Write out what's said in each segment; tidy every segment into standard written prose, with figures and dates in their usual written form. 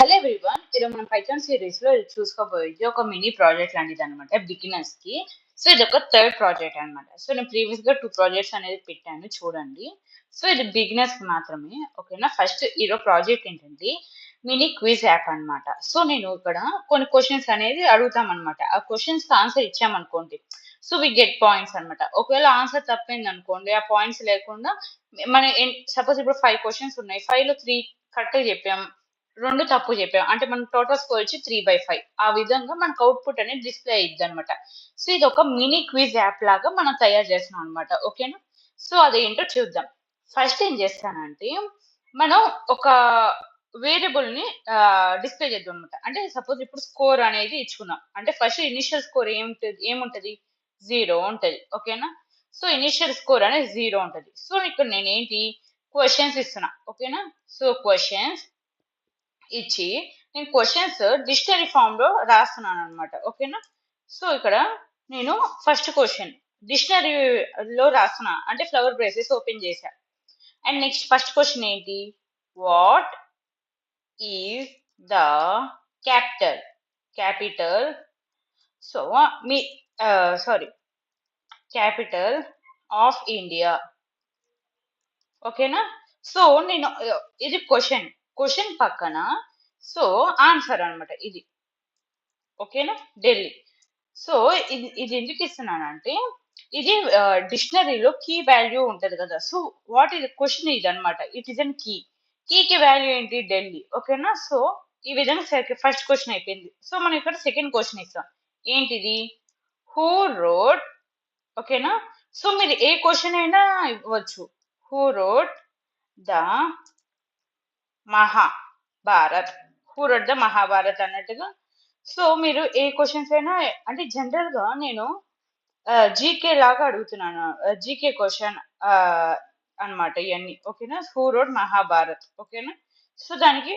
Hello everyone, ఈరోజు మనం Python series లో ఇది చూసుకోబోయేది ఒక మినీ ప్రాజెక్ట్ లాంటిది అనమాట బిగినర్స్ కి. సో ఇది ఒక థర్డ్ ప్రాజెక్ట్ అనమాట. సో నేను ప్రీవియస్ గా 2 ప్రాజెక్ట్స్ అనేది పెట్టాను చూడండి. సో ఇది బిగినర్స్ కి మాత్రమే, ఓకేనా. ఫస్ట్ ఈరోజు ప్రాజెక్ట్ ఏంటంటే మినీ క్విజ్ యాప్ అన్నమాట. సో నేను ఇక్కడ కొన్ని క్వశ్చన్స్ అనేది అడుగుతాం అనమాట. ఆ క్వశ్చన్స్ కి ఆన్సర్ ఇచ్చామనుకోండి, సో వి గెట్ పాయింట్స్ అనమాట. ఒకవేళ ఆన్సర్ తప్పింది అనుకోండి, ఆ పాయింట్స్ లేకుండా మన సపోజ్ ఇప్పుడు 5 క్వశ్చన్స్ ఉన్నాయి, 5 లో 3 కరెక్ట్ చెప్పాం, 2 తప్పు చెప్పాం అంటే మన టోటల్ స్కోర్ వచ్చి 3/5. ఆ విధంగా మనకు అవుట్పుట్ అనేది డిస్ప్లే అయ్యిద్ది అనమాట. సో ఇది ఒక మినీ క్విజ్ యాప్ లాగా మనం తయారు చేస్తున్నాం అనమాట, ఓకేనా. సో అదేంటో చూద్దాం. ఫస్ట్ ఏం చేస్తానంటే మనం ఒక వేరియబుల్ ని డిస్ప్లే చేద్దాం అనమాట. అంటే సపోజ్ ఇప్పుడు స్కోర్ అనేది ఇచ్చుకున్నాం అంటే ఫస్ట్ ఇనిషియల్ స్కోర్ ఏముంటది 0 ఉంటది, ఓకేనా. సో ఇనిషియల్ స్కోర్ అనేది 0 ఉంటది. సో ఇక్కడ నేను ఏంటి క్వశ్చన్స్ ఇస్తున్నా, ఓకేనా. సో క్వశ్చన్స్ ఇచ్చి నేను క్వశ్చన్స్ డిక్షనరీ ఫామ్ లో రాస్తున్నాను అనమాట, ఓకేనా. సో ఇక్కడ నేను ఫస్ట్ క్వశ్చన్ డిక్షనరీలో రాస్తున్నా అంటే ఫ్లవర్ బ్రేసెస్ ఓపెన్ చేశా. అండ్ నెక్స్ట్ ఫస్ట్ క్వశ్చన్ ఏంటి, what is the capital so me sorry capital of India, ఓకేనా. సో నేను ఇది క్వశ్చన్ పక్కన సో ఆన్సర్ అన్నమాట ఇది, ఓకేనా, ఢిల్లీ. సో ఇది ఎందుకు ఇస్తున్నానంటే ఇది డిక్షనరీలో కీ వాల్యూ ఉంటది కదా. సో వాట్ ఇది క్వశ్చన్ ఇది అనమాట. ఇట్ ఇస్ అన్ కీకి వాల్యూ ఏంటి ఢిల్లీ, ఓకేనా. సో ఈ విధంగా ఫస్ట్ క్వశ్చన్ అయిపోయింది. సో మనం ఇక్కడ సెకండ్ క్వశ్చన్ ఇస్తాం. ఏంటిది, హూ రోడ్, ఓకేనా. సో మీరు ఏ క్వశ్చన్ అయినా ఇవ్వచ్చు. Who road the Mahabharat, who road the Mahabharat అన్నట్టుగా. సో మీరు ఏ క్వశ్చన్స్ అయినా అంటే జనరల్ గా నేను జీకే లాగా అడుగుతున్నాను, జీకే క్వశ్చన్ అన్నమాట ఇవన్నీ, ఓకేనా. హూ రోడ్ మహాభారత్, ఓకేనా. సో దానికి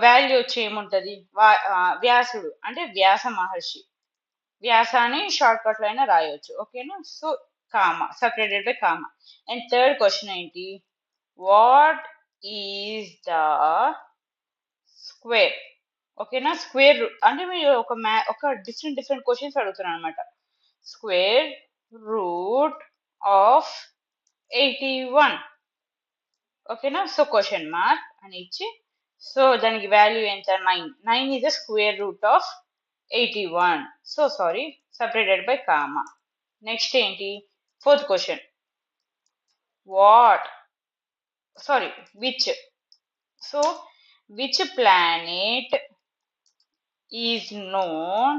వాల్యూ వచ్చి ఏముంటది, వ్యాసుడు అంటే వ్యాస మహర్షి, వ్యాస అని షార్ట్ కట్ లో అయినా రాయొచ్చు, ఓకేనా. So comma separated by comma. And third question ఏంటి, వాట్ ఈజ్ ద స్క్వేర్, ఓకేనా. స్క్వేర్ అంటే మీరు ఒక డిఫరెంట్ క్వశ్చన్స్ అడుగుతున్నాను అనమాట. స్క్వేర్ రూట్ ఆఫ్ 81, ఓకేనా. సో క్వశ్చన్ మార్క్ అని ఇచ్చి సో దానికి వాల్యూ ఎంత 9 is the square root of 81. So sorry separated by comma. Next ఏంటి fourth question, what sorry which, so which planet is known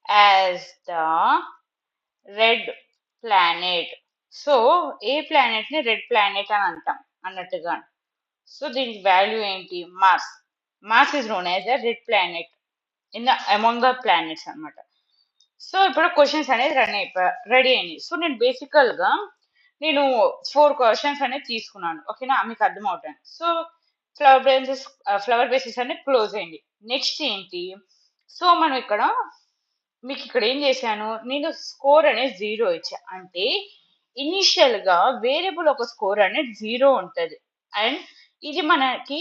as the red planet. So ఏ planet ని red planet అని అంటాం అన్నట్టుగా. So దీనికి value ఏంటి, Mars is known as the red planet in the among the planets అనమాట. So ఇప్పుడు questions అనేది రెడీ అయినాయి. సో నేను బేసికల్ గా నేను 4 క్వశ్చన్స్ అనేది తీసుకున్నాను, ఓకేనా, మీకు అర్థం అవుతాను. సో ఫ్లవర్ బేసిస్ అనేది క్లోజ్ అయింది. నెక్స్ట్ ఏంటి, సో మనం ఇక్కడ మీకు ఇక్కడ ఏం చేశాను, నేను స్కోర్ అనేది 0 ఇచ్చా. అంటే ఇనిషియల్ గా వేరియబుల్ ఒక స్కోర్ అనేది 0 ఉంటది. అండ్ ఇది మనకి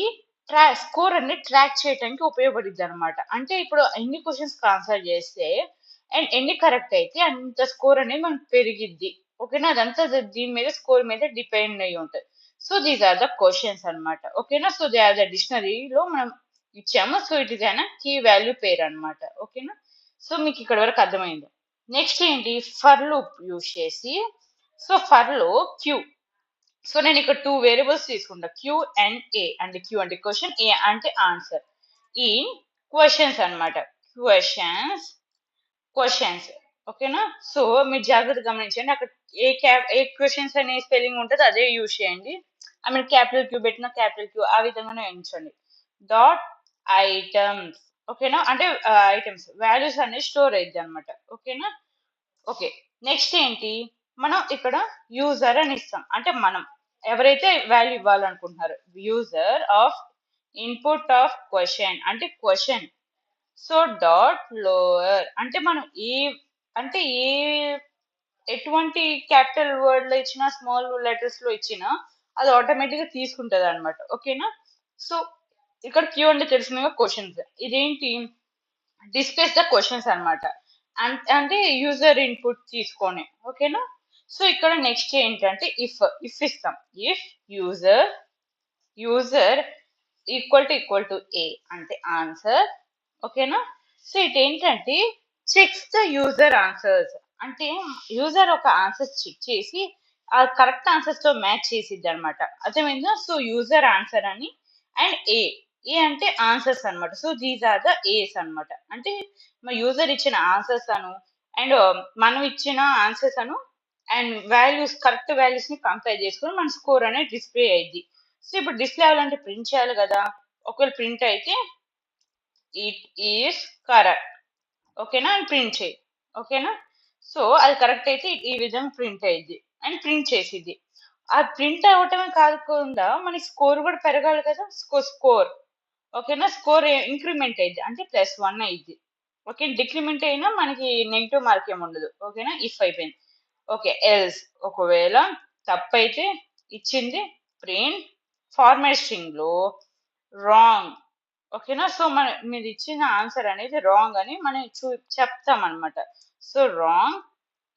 స్కోర్ అనేది ట్రాక్ చేయడానికి ఉపయోగపడుద్ది అనమాట. అంటే ఇప్పుడు ఎన్ని క్వశ్చన్స్ ఆన్సర్ చేస్తే అండ్ ఎన్ని కరెక్ట్ అయితే అంత స్కోర్ అనేది మనకు పెరిగిద్ది, ఓకేనా. అదంతా దీని మీద స్కోర్ మీద డిపెండ్ అయ్యి ఉంటుంది. So these are the questions అనమాట, ఓకేనా. సో దే ఆర్ ద డిక్షనరీలో మనం ఇచ్చాము. సో ఇట్ ఈస్ అయినా కీ వాల్యూ పేరు అనమాట, ఓకేనా. సో మీకు ఇక్కడ వరకు అర్థమైంది. నెక్స్ట్ ఏంటి, ఫర్ లూప్ యూజ్ చేసి సో ఫర్ లో క్యూ, సో నేను ఇక్కడ 2 వేరియబుల్స్ తీసుకుంటా, క్యూ అండ్ ఏ. అంటే క్యూ అంటే క్వశ్చన్, ఏ అంటే ఆన్సర్. ఈ క్వశ్చన్స్ అనమాట, క్వశ్చన్స్, ఓకేనా. సో మీరు జాగ్రత్తగా గమనించండి, అక్కడ ఏ క్వశ్చన్స్ అనే స్పెల్లింగ్ ఉంటుంది అదే యూజ్ చేయండి. ఐ మీన్ క్యాపిటల్ క్యూ పెట్టిన క్యాపిటల్ క్యూ ఆ విధంగానే ఎంచండి. డాట్ ఐటమ్స్, ఓకేనా. అంటే ఐటమ్స్ వాల్యూస్ అనేది స్టోర్ అయ్యిద్ది అనమాట, ఓకేనా. ఓకే నెక్స్ట్ ఏంటి, మనం ఇక్కడ యూజర్ అని ఇస్తాం. అంటే మనం ఎవరైతే వాల్యూ ఇవ్వాలనుకుంటున్నారో, user of input of question అంటే క్వశ్చన్. సో డాట్ లోవర్ అంటే మనం ఏ ఎటువంటి క్యాపిటల్ వర్డ్ లో ఇచ్చినా స్మాల్ లెటర్స్ లో ఇచ్చినా అది ఆటోమేటిక్ గా తీసుకుంటది అనమాట, ఓకేనా. సో ఇక్కడ క్యూ అంటే తెలిసిన క్వశ్చన్స్. ఇదేంటి, డిస్కస్ ద క్వశ్చన్స్ అనమాట. అంటే యూజర్ ఇన్పుట్ తీసుకొని, ఓకేనా. సో ఇక్కడ నెక్స్ట్ ఏంటంటే ఇఫ్ ఇస్తాం. If user equal to a అంటే ఆన్సర్, ఓకేనా. సో ఇటేంటంటే చెక్స్ ద యూజర్ ఆన్సర్స్, అంటే యూజర్ ఒక ఆన్సర్స్ చెక్ చేసి ఆ కరెక్ట్ ఆన్సర్స్ తో మ్యాచ్ చేసిద్ది అనమాట. అర్థమైందా. సో యూజర్ ఆన్సర్ అని అండ్ ఏ అంటే ఆన్సర్స్ అనమాట. So these are the a's అనమాట. అంటే మా యూజర్ ఇచ్చిన ఆన్సర్స్ అను అండ్ మనం ఇచ్చిన answers Anu and values, correct values ని కంపేర్ చేసుకుని మన స్కోర్ అనేది డిస్ప్లే అయ్యింది. సో ఇప్పుడు డిస్ప్లే అవ్వాలంటే ప్రింట్ చేయాలి కదా. ఒకవేళ ప్రింట్ అయితే ఇట్ ఈస్ కరెక్ట్, ఓకేనా, అని ప్రింట్ చేయి, ఓకేనా. సో అది కరెక్ట్ అయితే ఈ విధంగా ప్రింట్ అయ్యింది అండ్ ప్రింట్ చేసిద్ది. ఆ ప్రింట్ అవ్వటమే కాకుండా మన స్కోర్ కూడా పెరగాలి కదా. స్కోర్, ఓకేనా. స్కోర్ ఇంక్రిమెంట్ అయ్యింది అంటే +1 అయ్యింది, ఓకే. డిక్రిమెంట్ అయినా మనకి నెగిటివ్ మార్క్ ఏమి ఉండదు, ఓకేనా. ఇఫ్ అయిపోయింది, ఓకే. ఎల్స్ ఒకవేళ తప్పైతే ఇచ్చింది ప్రింట్ ఫార్మాట్ స్ట్రింగ్ లో రాంగ్, ఓకేనా. సో మీరు ఇచ్చిన ఆన్సర్ అనేది రాంగ్ అని మనం చెప్తాం అనమాట. సో రాంగ్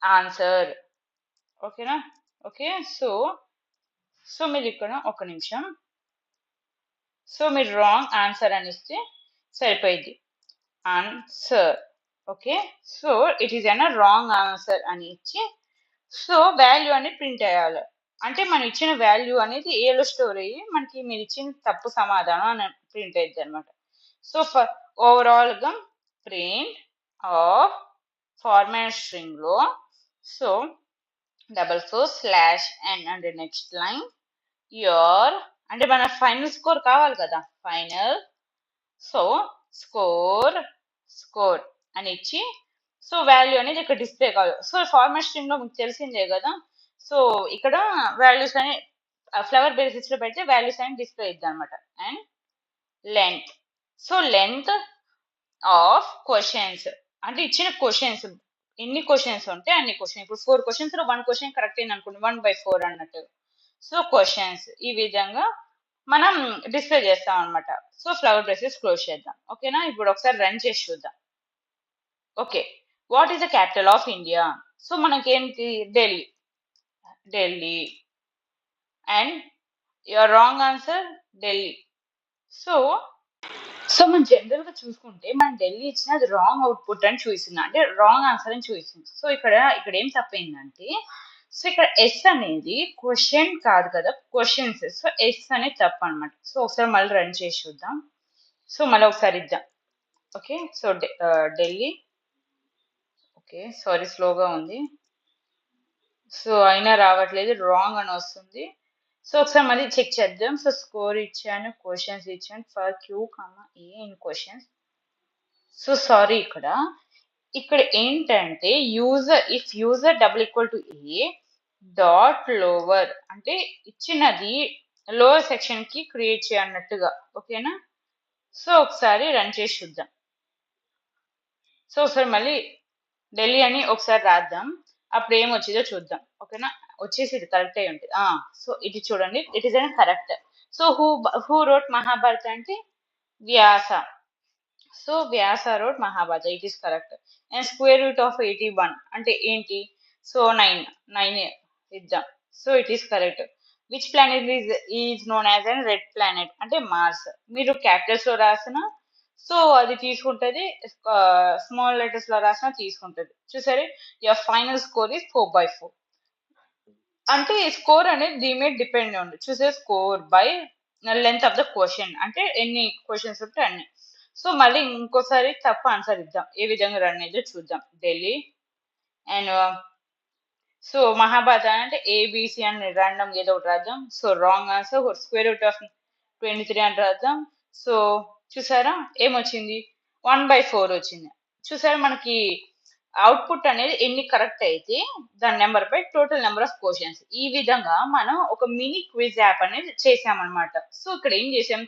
ఆన్సర్, ఓకేనా. ఓకే. సో మీరు ఇక్కడ ఒక నిమిషం. సో మీరు రాంగ్ ఆన్సర్ అని ఇస్తే సరిపోయింది. Answer, okay. So it is an wrong answer అని ఇచ్చి సో వాల్యూ అనేది ప్రింట్ అయ్యాలి. అంటే మనం ఇచ్చిన వాల్యూ అనేది ఏలో స్టోర్ అయ్యి మనకి మీరు ఇచ్చిన తప్పు సమాధానం అని ప్రింట్ అయ్యింది అనమాట. సో ఫర్ ఓవరాల్ గా ప్రింట్ ఆఫ్ ఫార్మాట్ స్ట్రింగ్ లో సో /n అంటే నెక్స్ట్ లైన్ యోర్ అంటే మన ఫైనల్ స్కోర్ కావాలి కదా. ఫైనల్ సో స్కోర్ అని ఇచ్చి సో వాల్యూ అనేది ఇక్కడ డిస్ప్లే కావాలి. సో ఫార్మాట్ స్ట్రింగ్ లో మీకు తెలిసిందే కదా. సో ఇక్కడ వాల్యూస్ అని ఫ్లవర్ బేసిస్ లో పెడితే వాల్యూస్ అని డిస్ప్లే ఇద్దాం అనమాట. And length, so length of questions అంటే ఇచ్చిన క్వశ్చన్స్ ఎన్ని క్వశ్చన్స్ ఉంటే అన్ని క్వశ్చన్. ఇప్పుడు 4 క్వశ్చన్స్ లో 1 క్వశ్చన్ కరెక్ట్ అయింది అనుకోండి, 1/4 అన్నట్టు. సో క్వశ్చన్స్ ఈ విధంగా మనం డిస్ప్లే చేస్తాం అనమాట. సో ఫ్లవర్ బ్రేసెస్ క్లోజ్ చేద్దాం, ఓకేనా. ఇప్పుడు ఒకసారి రన్ చేసి చూద్దాం. Okay. What is the capital of India. So మనకేంటి Delhi and your wrong answer Delhi. So మనం జనరల్ గా చూసుకుంటే మన ఢిల్లీ ఇచ్చిన అది రాంగ్ అవుట్పుట్ అని చూపిస్తుంది, అంటే రాంగ్ ఆన్సర్ అని చూపిస్తుంది. సో ఇక్కడ ఏం తప్పైందంటే సో ఇక్కడ ఎస్ అనేది క్వశ్చన్ కాదు కదా, క్వశ్చన్స్. సో ఎస్ అనేది తప్పు అనమాట. సో ఒకసారి మళ్ళీ రన్ చేసి చూద్దాం. సో మళ్ళీ ఒకసారి ఇద్దాం, okay. So Delhi, okay. Sorry స్లోగా ఉంది. సో అయినా రావట్లేదు, రాంగ్ అని వస్తుంది. సో ఒకసారి మళ్ళీ చెక్ చేద్దాం. సో స్కోర్ ఇచ్చాను, క్వశ్చన్స్ ఇచ్చాను for Q A in questions. So sorry ఇక్కడ ఏంటంటే if user =a dot lower అంటే ఇచ్చినది లోవర్ సెక్షన్ కి క్రియేట్ చేయన్నట్టుగా, ఓకేనా. సో ఒకసారి రన్ చేసి చూద్దాం. సో ఒకసారి మళ్ళీ ఢిల్లీ అని ఒకసారి రాద్దాం, అప్పుడు ఏం వచ్చిందో చూద్దాం, ఓకేనా. వచ్చేసి ఇది కరెక్ట్ అయి ఉంటుంది. సో ఇది చూడండి, it is correct. So who wrote Mahabharata అంటే Vyasa. So Vyasa wrote Mahabharata, it is correct. And square root of 81 అంటే ఏంటి. సో 9 ఇద్దాం. So it is correct. Which planet is known as an red planet అంటే మార్స్. మీరు క్యాపిటల్స్ లో రాసిన సో అది తీసుకుంటది, స్మాల్ లెటర్స్ లో రాసిన తీసుకుంటది. చూసారు, యువర్ ఫైనల్ స్కోర్ ఈస్ 4/4. అంటే స్కోర్ అనేది దీని మీద డిపెండ్ ఉంది. చూసే score by length of the question అంటే ఎన్ని క్వశ్చన్స్ ఉంటే అన్ని. సో మళ్ళీ ఇంకోసారి తప్పు ఆన్సర్ ఇద్దాం, ఏ విధంగా రన్ అయ్యేదో చూద్దాం. ఢిల్లీ అండ్ సో మహాభారత అంటే ఏబిసి అని రాండమ్ ఏదో ఒకటి రాద్దాం. So wrong answer square root of 23 అని రాద్దాం. సో చూసారా ఏమొచ్చింది, 1/4 వచ్చింది. చూసారా మనకి అవుట్పుట్ అనేది ఎన్ని కరెక్ట్ అయితే దాని నెంబర్ పై టోటల్ నెంబర్ ఆఫ్ క్వశ్చన్స్. ఈ విధంగా మనం ఒక మినీ క్విజ్ యాప్ అనేది చేసామన్నమాట. సో ఇక్కడ ఏం చేసాం,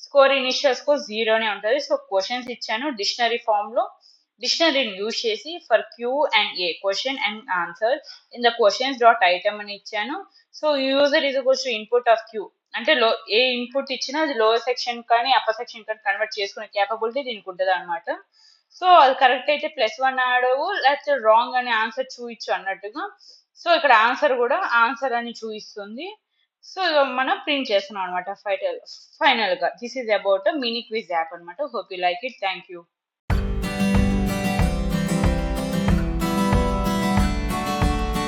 స్కోర్ ఇనిషియల్ స్కోర్ 0నే ఉంటుంది. సో క్వశ్చన్స్ ఇచ్చాను డిక్షనరీ ఫామ్ లో, డిక్షనరీని యూజ్ చేసి for Q and A question and answer in the questions dot item అని ఇచ్చాను. So user is equals to input of Q అంటే ఏ ఇన్పుట్ ఇచ్చినా అది లోవర్ సెక్షన్ కానీ అప్పర్ సెక్షన్ కానీ కన్వర్ట్ చేసుకునే క్యాపబిలిటీ దీనికి ఉంటుంది అనమాట. సో అది కరెక్ట్ అయితే +1 ఆడవు, లేకపోతే రాంగ్ అనే ఆన్సర్ చూపించు అన్నట్టుగా. సో ఇక్కడ ఆన్సర్ కూడా ఆన్సర్ అని చూపిస్తుంది. సో మనం ప్రింట్ చేస్తున్నాం అనమాట ఫైనల్ గా. This is about mini quiz app అనమాట. Hope you like it. Thank you.